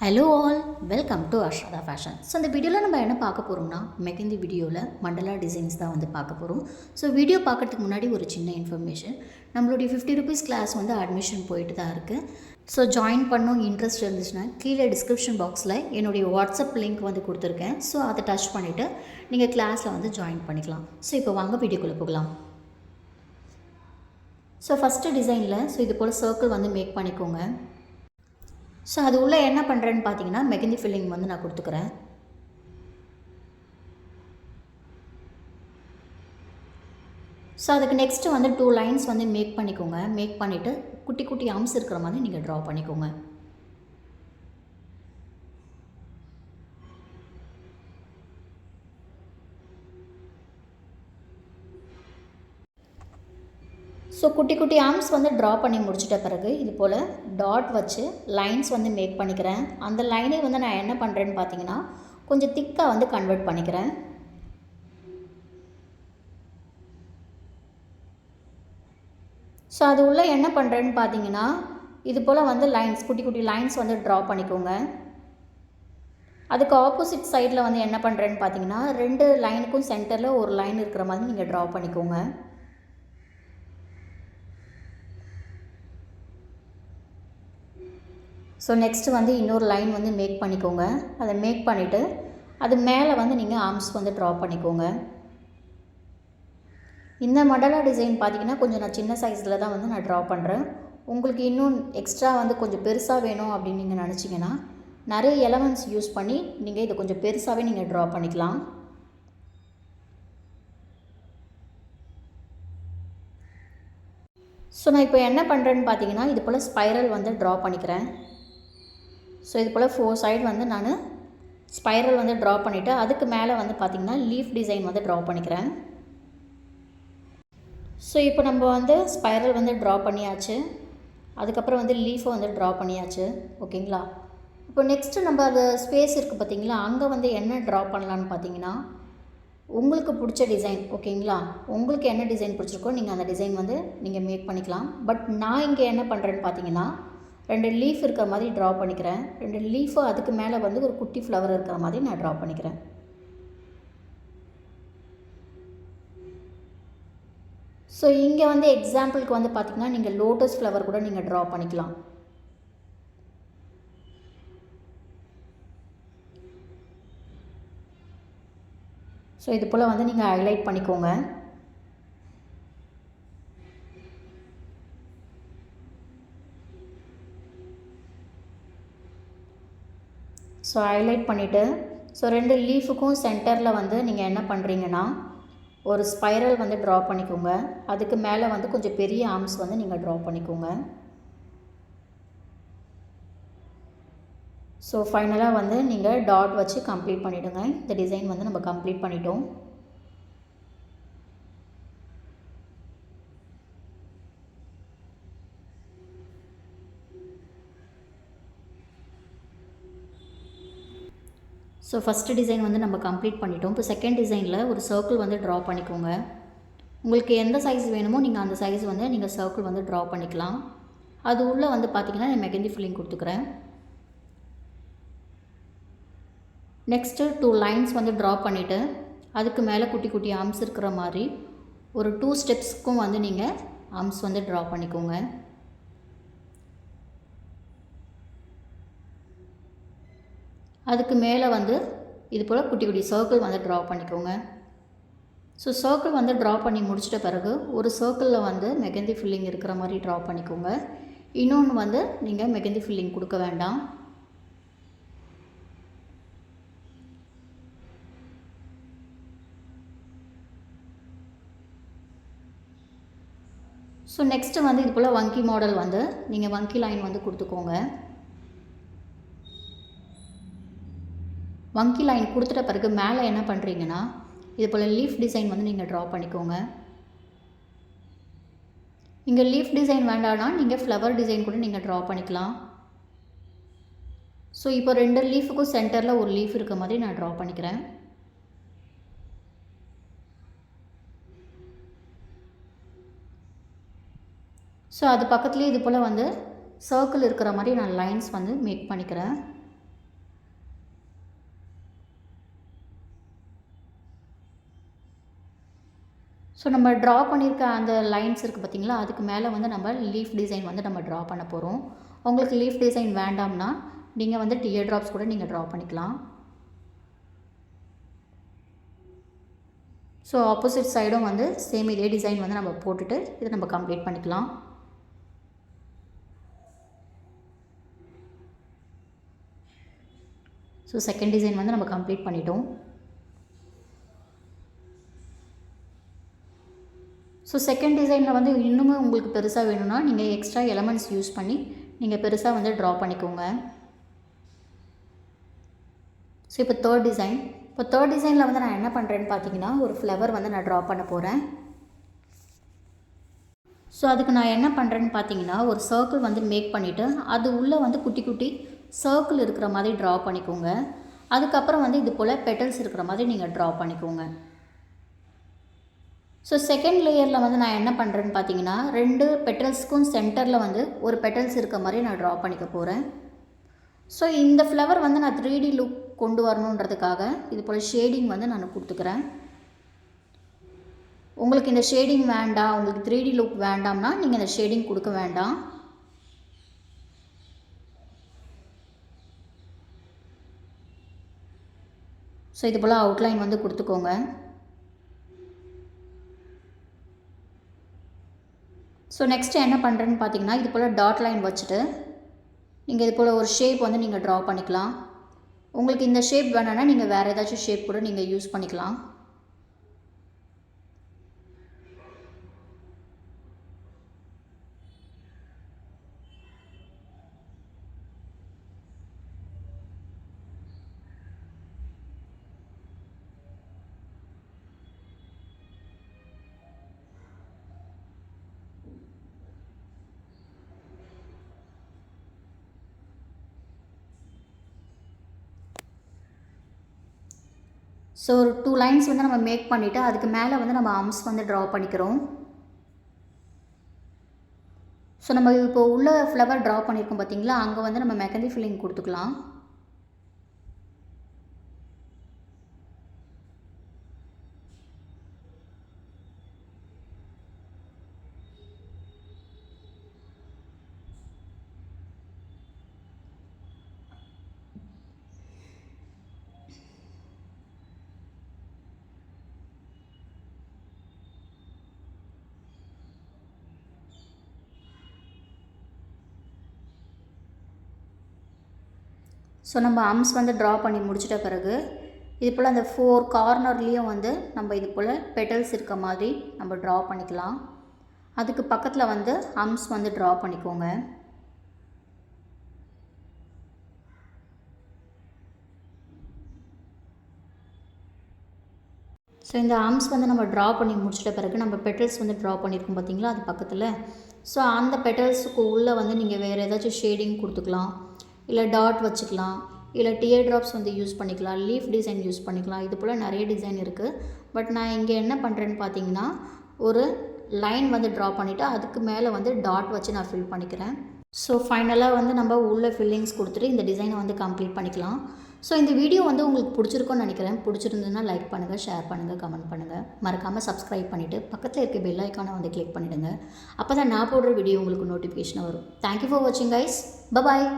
Hello all, welcome to Ashratha fashion. So இந்த வீடியோவில் நம்ம என்ன பார்க்க போகிறோம்னா, மெஹந்தி வீடியோவில் மண்டலா டிசைன்ஸ் தான் வந்து பார்க்க போகிறோம். ஸோ வீடியோ பார்க்கறதுக்கு முன்னாடி ஒரு சின்ன இன்ஃபர்மேஷன். நம்மளுடைய 50 ருபீஸ் கிளாஸ் வந்து அட்மிஷன் போயிட்டு தான் இருக்குது. ஸோ ஜாயின் பண்ணணும் இன்ட்ரெஸ்ட் இருந்துச்சுன்னா கீழே டிஸ்கிரிப்ஷன் பாக்ஸில் என்னுடைய வாட்ஸ்அப் லிங்க் வந்து கொடுத்துருக்கேன். ஸோ அதை டச் பண்ணிவிட்டு நீங்கள் கிளாஸில் வந்து ஜாயின் பண்ணிக்கலாம். ஸோ இப்போ வாங்க வீடியோக்குள்ளே போகலாம். ஸோ ஃபஸ்ட்டு டிசைனில் இது போல் சர்க்கிள் வந்து மேக் பண்ணிக்கோங்க. ஸோ அது உள்ளே என்ன பண்ணுறேன்னு பார்த்தீங்கன்னா, மெஹந்தி ஃபில்லிங் வந்து நான் கொடுத்துக்கிறேன். ஸோ அதுக்கு நெக்ஸ்ட்டு வந்து 2 லைன்ஸ் வந்து மேக் பண்ணிக்கோங்க. மேக் பண்ணிவிட்டு குட்டி குட்டி ஆர்ம்ஸ் இருக்கிற மாதிரி நீங்கள் ட்ரா பண்ணிக்கோங்க. ஸோ குட்டி குட்டி ஆர்ம்ஸ் வந்து ட்ரா பண்ணி முடிச்சிட்ட பிறகு இது போல் டாட் வச்சு லைன்ஸ் வந்து மேக் பண்ணிக்கிறேன். அந்த லைனை வந்து நான் என்ன பண்ணுறேன்னு பார்த்தீங்கன்னா, கொஞ்சம் திக்காக வந்து கன்வெர்ட் பண்ணிக்கிறேன். ஸோ அது உள்ளே என்ன பண்ணுறேன்னு பார்த்தீங்கன்னா, இது போல் வந்து லைன்ஸ் குட்டி குட்டி லைன்ஸ் வந்து ட்ரா பண்ணிக்கோங்க. அதுக்கு ஆப்போசிட் சைடில் வந்து என்ன பண்ணுறேன்னு பார்த்தீங்கன்னா, 2 லைனுக்கும் சென்டரில் ஒரு லைன் இருக்கிற மாதிரி நீங்கள் ட்ரா பண்ணிக்கோங்க. ஸோ நெக்ஸ்ட்டு வந்து இன்னொரு லைன் வந்து மேக் பண்ணிக்கோங்க. அதை மேக் பண்ணிவிட்டு அது மேலே வந்து நீங்கள் ஆர்ம்ஸ் வந்து ட்ரா பண்ணிக்கோங்க. இந்த மண்டலா டிசைன் பார்த்திங்கன்னா கொஞ்சம் நான் சின்ன சைஸில் தான் வந்து நான் ட்ரா பண்ணுறேன். உங்களுக்கு இன்னும் எக்ஸ்ட்ரா வந்து கொஞ்சம் பெருசாக வேணும் அப்படின்னு நீங்கள் நினச்சிங்கன்னா நிறைய எலமெண்ட்ஸ் யூஸ் பண்ணி நீங்கள் இதை கொஞ்சம் பெருசாகவே நீங்கள் ட்ரா பண்ணிக்கலாம். ஸோ நான் இப்போ என்ன பண்ணுறேன்னு பார்த்தீங்கன்னா, இது போல் ஸ்பைரல் வந்து ட்ரா பண்ணிக்கிறேன். ஸோ இது போல் 4 சைடு வந்து நான் ஸ்பைரல் வந்து ட்ரா பண்ணிவிட்டு அதுக்கு மேலே வந்து பார்த்திங்கன்னா லீஃப் டிசைன் வந்து ட்ரா பண்ணிக்கிறேன். ஸோ இப்போ நம்ம வந்து ஸ்பைரல் வந்து ட்ரா பண்ணியாச்சு. அதுக்கப்புறம் வந்து லீஃபை வந்து ட்ரா பண்ணியாச்சு. ஓகேங்களா? இப்போ நெக்ஸ்ட்டு நம்ம அது ஸ்பேஸ் இருக்குது பார்த்திங்களா, அங்கே வந்து என்ன ட்ரா பண்ணலான்னு பார்த்தீங்கன்னா, உங்களுக்கு பிடிச்ச டிசைன். ஓகேங்களா? உங்களுக்கு என்ன டிசைன் பிடிச்சிருக்கோ நீங்கள் அந்த டிசைன் வந்து நீங்கள் மேக் பண்ணிக்கலாம். பட் நான் இங்கே என்ன பண்ணுறேன்னு பார்த்தீங்கன்னா, 2 லீஃப் இருக்கிற மாதிரி ட்ரா பண்ணிக்கிறேன். 2 லீஃபு அதுக்கு மேலே வந்து ஒரு குட்டி ஃப்ளவர் இருக்கிற மாதிரி நான் ட்ரா பண்ணிக்கிறேன். ஸோ இங்கே வந்து எக்ஸாம்பிளுக்கு வந்து பார்த்திங்கன்னா நீங்கள் லோட்டஸ் ஃப்ளவர் கூட நீங்கள் ட்ரா பண்ணிக்கலாம். ஸோ இது போல் வந்து நீங்கள் ஹைலைட் பண்ணிக்கோங்க. ஸோ ஹைலைட் பண்ணிவிட்டு ஸோ 2 லீஃபுக்கும் சென்டரில் வந்து நீங்கள் என்ன பண்ணுறீங்கன்னா, ஒரு ஸ்பைரல் வந்து ட்ரா பண்ணிக்கோங்க. அதுக்கு மேலே வந்து கொஞ்சம் பெரிய ஆர்ம்ஸ் வந்து நீங்கள் ட்ரா பண்ணிக்கோங்க. ஸோ ஃபைனலாக வந்து நீங்கள் டாட் வச்சு கம்ப்ளீட் பண்ணிவிடுங்க. இந்த டிசைன் வந்து நம்ம கம்ப்ளீட் பண்ணிட்டோம். ஸோ ஃபஸ்ட்டு டிசைன் வந்து நம்ம கம்ப்ளீட் பண்ணிட்டோம். இப்போ செகண்ட் டிசைனில் ஒரு சர்க்கிள் வந்து ட்ரா பண்ணிக்கோங்க. உங்களுக்கு எந்த சைஸ் வேணுமோ நீங்கள் அந்த சைஸ் வந்து நீங்கள் சர்க்கிள் வந்து ட்ரா பண்ணிக்கலாம். அது உள்ளே வந்து பார்த்திங்கன்னா நான் மெஹந்தி ஃபில்லிங் கொடுத்துக்கிறேன். நெக்ஸ்ட்டு 2 லைன்ஸ் வந்து ட்ரா பண்ணிவிட்டு அதுக்கு மேலே குட்டி குட்டி ஆர்ம்ஸ் இருக்கிற மாதிரி ஒரு 2 ஸ்டெப்ஸ்க்கும் வந்து நீங்கள் ஆர்ம்ஸ் வந்து ட்ரா பண்ணிக்கோங்க. அதுக்கு மேலே வந்து இது போல் குட்டி குட்டி சர்க்கிள் வந்து ட்ரா பண்ணிக்கோங்க. ஸோ சர்க்கிள் வந்து ட்ரா பண்ணி முடிச்சிட்ட பிறகு ஒரு சர்க்கிளில் வந்து மெஹந்தி ஃபில்லிங் இருக்கிற மாதிரி ட்ரா பண்ணிக்கோங்க. இன்னொன்று வந்து நீங்கள் மெஹந்தி ஃபில்லிங் கொடுக்க வேண்டாம். ஸோ நெக்ஸ்ட்டு வந்து இது போல் வங்கி மாடல் வந்து நீங்கள் வங்கி லைன் வந்து கொடுத்துக்கோங்க. வங்கி லைன் கொடுத்துட்ட பிறகு மேலே என்ன பண்ணுறீங்கன்னா, இது போல் லீஃப் டிசைன் வந்து நீங்கள் ட்ரா பண்ணிக்கோங்க. இங்கே லீஃப் டிசைன் வேண்டாம்னா நீங்கள் ஃப்ளவர் டிசைன் கூட நீங்கள் ட்ரா பண்ணிக்கலாம். ஸோ இப்போ 2 லீஃபுக்கும் சென்டரில் ஒரு லீஃப் இருக்க மாதிரி நான் ட்ரா பண்ணிக்கிறேன். ஸோ அது பக்கத்துலேயே இது போல் வந்து சர்க்கிள் இருக்கிற மாதிரி நான் லைன்ஸ் வந்து மேக் பண்ணிக்கிறேன். ஸோ நம்ம ட்ரா பண்ணியிருக்க அந்த லைன்ஸ் இருக்குது பார்த்திங்களா, அதுக்கு மேலே வந்து நம்ம லீஃப் டிசைன் வந்து நம்ம ட்ரா பண்ண போகிறோம். உங்களுக்கு லீஃப் டிசைன் வேண்டாம்னா நீங்கள் வந்து டியர் ட்ராப்ஸ் கூட நீங்கள் ட்ரா பண்ணிக்கலாம். ஸோ ஆப்போசிட் சைடும் வந்து சேம் இதே டிசைன் வந்து நம்ம போட்டுட்டு இதை நம்ம கம்ப்ளீட் பண்ணிக்கலாம். ஸோ செகண்ட் டிசைன் வந்து நம்ம கம்ப்ளீட் பண்ணிட்டோம். ஸோ செகண்ட் டிசைனில் வந்து இன்னுமே உங்களுக்கு பெருசாக வேணும்னா நீங்கள் எக்ஸ்ட்ரா எலமெண்ட்ஸ் யூஸ் பண்ணி நீங்கள் பெருசாக வந்து ட்ரா பண்ணிக்கோங்க. ஸோ இப்போ தேர்ட் டிசைனில் வந்து நான் என்ன பண்ணுறேன்னு பார்த்தீங்கன்னா, ஒரு ஃப்ளவர் வந்து நான் ட்ரா பண்ண போகிறேன். ஸோ அதுக்கு நான் என்ன பண்ணுறேன்னு பார்த்தீங்கன்னா, ஒரு சர்க்கிள் வந்து மேக் பண்ணிவிட்டு அது உள்ளே வந்து குட்டி குட்டி சர்க்கிள் இருக்கிற மாதிரி ட்ரா பண்ணிக்கோங்க. அதுக்கப்புறம் வந்து இது போல் பெட்டல்ஸ் இருக்கிற மாதிரி நீங்கள் ட்ரா பண்ணிக்கோங்க. ஸோ செகண்ட் லேயரில் வந்து நான் என்ன பண்ணுறேன்னு பார்த்தீங்கன்னா, 2 பெட்டல்ஸ்க்கும் சென்டரில் வந்து ஒரு பெட்டல்ஸ் இருக்க மாதிரி நான் ட்ரா பண்ணிக்க போகிறேன். ஸோ இந்த ஃப்ளவர் வந்து நான் 3D லுக் கொண்டு வரணுன்றதுக்காக இது போல் ஷேடிங் வந்து நான் கொடுத்துக்கிறேன். உங்களுக்கு இந்த ஷேடிங் வேண்டாம், உங்களுக்கு 3D லுக் வேண்டாம்னா நீங்கள் இந்த ஷேடிங் கொடுக்க வேண்டாம். ஸோ இது போல் அவுட்லைன் வந்து கொடுத்துக்கோங்க. ஸோ நெக்ஸ்ட்டு என்ன பண்ணுறேன்னு பார்த்தீங்கன்னா, இது போல் டாட் லைன் வச்சுட்டு நீங்கள் இது போல் ஒரு ஷேப் வந்து நீங்கள் ட்ரா பண்ணிக்கலாம். உங்களுக்கு இந்த ஷேப் வேணும்னா நீங்கள் வேறு ஏதாச்சும் ஷேப் கூட நீங்கள் யூஸ் பண்ணிக்கலாம். ஸோ ஒரு 2 லைன்ஸ் வந்து நம்ம மேக் பண்ணிவிட்டு அதுக்கு மேலே வந்து நம்ம ஆர்ம்ஸ் வந்து ட்ரா பண்ணிக்கிறோம். ஸோ நம்ம இப்போ உள்ள ஃப்ளவர் ட்ரா பண்ணியிருக்கோம் பார்த்தீங்களா, அங்கே வந்து நம்ம மெகந்தி ஃபில்லிங் கொடுத்துக்கலாம். ஸோ நம்ம ஆர்ம்ஸ் வந்து ட்ரா பண்ணி முடிச்சிட்ட பிறகு இது போல் அந்த 4 கார்னர்லேயும் வந்து நம்ம இது போல் பெட்டல்ஸ் இருக்க மாதிரி நம்ம ட்ரா பண்ணிக்கலாம். அதுக்கு பக்கத்தில் வந்து ஆர்ம்ஸ் வந்து ட்ரா பண்ணிக்கோங்க. ஸோ இந்த ஆர்ம்ஸ் வந்து நம்ம ட்ரா பண்ணி முடிச்சிட்ட பிறகு நம்ம பெட்டல்ஸ் வந்து ட்ரா பண்ணியிருக்கோம் பார்த்தீங்களா, அது பக்கத்தில். ஸோ அந்த பெட்டல்ஸுக்கு உள்ளே வந்து நீங்கள் வேறு ஏதாச்சும் ஷேடிங் கொடுத்துக்கலாம், இல்லை டாட் வச்சுக்கலாம், இல்லை டியர் ட்ராப்ஸ் வந்து யூஸ் பண்ணிக்கலாம், லீஃப் டிசைன் யூஸ் பண்ணிக்கலாம். இது போல் நிறைய டிசைன் இருக்குது. பட் நான் இங்கே என்ன பண்ணுறேன்னு பார்த்தீங்கன்னா, ஒரு லைன் வந்து ட்ரா பண்ணிவிட்டு அதுக்கு மேலே வந்து டாட் வச்சு நான் ஃபில் பண்ணிக்கிறேன். ஸோ ஃபைனலாக வந்து நம்ம உள்ள ஃபில்லிங்ஸ் கொடுத்துட்டு இந்த டிசைனை வந்து கம்ப்ளீட் பண்ணிக்கலாம். ஸோ இந்த வீடியோ வந்து உங்களுக்கு பிடிச்சிருக்கும்னு நினைக்கிறேன். பிடிச்சிருந்ததுன்னா லைக் பண்ணுங்கள், ஷேர் பண்ணுங்கள், கமெண்ட் பண்ணுங்கள். மறக்காமல் சப்ஸ்கிரைப் பண்ணிவிட்டு பக்கத்தில் இருக்க பெல் ஐக்கானை வந்து கிளிக் பண்ணிவிடுங்க. அப்போ தான் நான் போடுற வீடியோ உங்களுக்கு நோட்டிஃபிகேஷன் வரும். தேங்க்யூ ஃபார் வாட்சிங் கைஸ். பபாய்.